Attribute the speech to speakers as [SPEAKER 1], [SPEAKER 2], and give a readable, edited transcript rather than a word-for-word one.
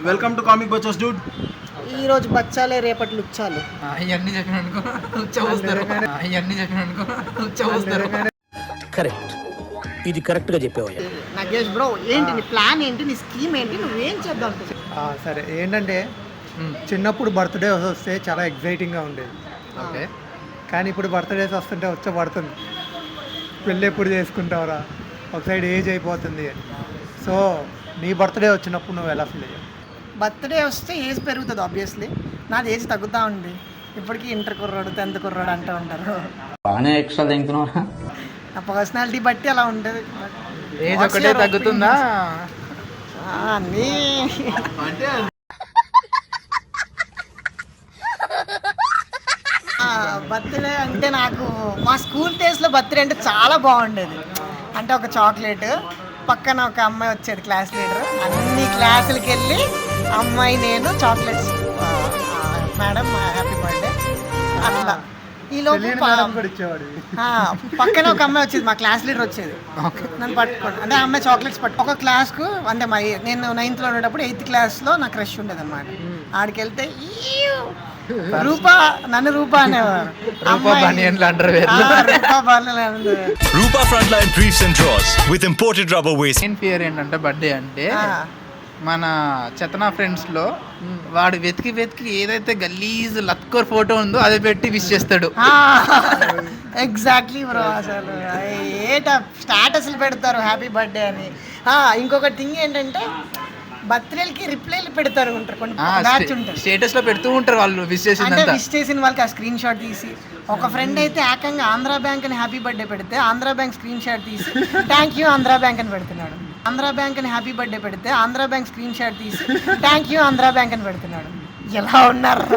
[SPEAKER 1] Welcome to comic Bachchos dude.
[SPEAKER 2] ఈ రోజు బచ్చాలే రేపటి లుచ్చాలు.
[SPEAKER 3] ఇవన్నీ చెప్పిననుకో ఉచ్చవస్తారు. ఇవన్నీ చెప్పిననుకో ఉచ్చవస్తారు.
[SPEAKER 4] కరెక్ట్, ఇది కరెక్ట్ గా చెప్పావు.
[SPEAKER 2] నగేష్ బ్రో, ఏంటి నీ ప్లాన్ ఏంటి, నీ స్కీమ్ ఏంటి, నువ్వేం చేద్దాం?
[SPEAKER 5] సరే, ఏంటంటే చిన్నప్పుడు బర్త్డే వస్తే చాలా ఎగ్జైటింగ్గా ఉండేది.
[SPEAKER 3] ఓకే,
[SPEAKER 5] కానీ ఇప్పుడు బర్త్డేస్ వస్తుంటే వచ్చే పడుతుంది, పెళ్ళి ఎప్పుడు చేసుకుంటావురా, ఒక సైడ్ ఏజ్ అయిపోతుంది. సో నీ బర్త్డే వచ్చినప్పుడు నువ్వు ఎలా ఫీల్ అయ్యావు?
[SPEAKER 2] బర్త్డే వస్తే ఏజ్ పెరుగుతుంది ఆబ్వియస్లీ. నాది ఏజ్ తగ్గుతూ ఉంది. ఇప్పటికీ ఇంటర్ కుర్రాడు 10th కుర్రాడు అంటూ ఉంటారు.
[SPEAKER 4] బాగానే ఎక్స్ట్రా తింటున్నావా?
[SPEAKER 2] నా పర్సనాలిటీ బట్టి అలా ఉంటుంది.
[SPEAKER 3] ఏజ్ ఒకటే తగ్గుతుందా?
[SPEAKER 2] అన్నీ బర్త్డే అంటే నాకు మా స్కూల్ డేస్లో బర్త్డే అంటే చాలా బాగుండేది. అంటే ఒక చాక్లెట్, పక్కన ఒక అమ్మాయి వచ్చేది క్లాస్ లీడర్. అన్ని క్లాసులకి వెళ్ళి అమ్మాయి నేను చాక్లెట్స్, మేడం హ్యాపీ బర్త్డే అట్లా. ఈ లోపు పక్కన ఒక అమ్మాయి వచ్చేది, మా క్లాస్ లీడర్ వచ్చేది, నన్ను పట్టుకోండి అంటే ఆ అమ్మాయి చాక్లెట్స్ ఒక క్లాస్కు అంటే నేను 9th ఉన్నప్పుడు 8th క్లాస్లో నా క్రష్ ఉండేది అనమాట. ఆడికి వెళ్తే రూపా, నన్ను రూపా అనేవారు.
[SPEAKER 6] Rupa Frontline Briefs and Draws with imported rubber waste.
[SPEAKER 3] Main fear ఏంటంటే బర్త్డే అంటే మన చతనా ఫ్రెండ్స్ లో వాడు వెతికి ఏదైతే గలీజ్ లత్కోర్ ఫోటో ఉందో అది పెట్టి విష్ చేస్తాడు.
[SPEAKER 2] ఎగ్జాక్ట్లీ బ్రో, అసలు స్టాటస్లు పెడతారు హ్యాపీ బర్త్డే అని. ఇంకొక థింగ్ ఏంటంటే బర్త్డేలకి రిప్లైలు పెడతారు ఉంటారు, కొన్ని బ్యాచ్ ఉంటారు,
[SPEAKER 3] స్టేటస్ లో పెడుతూ ఉంటారు వాళ్ళు విష్
[SPEAKER 2] అంటే విష్ చేసిన వాళ్ళకి ఆ స్క్రీన్ షాట్ తీసి. ఒక ఫ్రెండ్ అయితే ఏకంగా ఆంధ్రా బ్యాంక్ అని హ్యాపీ బర్త్డే పెడితే ఆంధ్రా బ్యాంక్ స్క్రీన్ షాట్ తీసి థ్యాంక్ యూ ఆంధ్రా బ్యాంక్ అని పెడుతున్నాడు. ఆంధ్రా బ్యాంక్ అని హ్యాపీ బర్త్డే పెడితే ఆంధ్రా బ్యాంక్ స్క్రీన్ షాట్ తీసి థ్యాంక్ యూ ఆంధ్రా బ్యాంక్ అని పెడుతున్నాడు. ఎలా ఉన్నారు?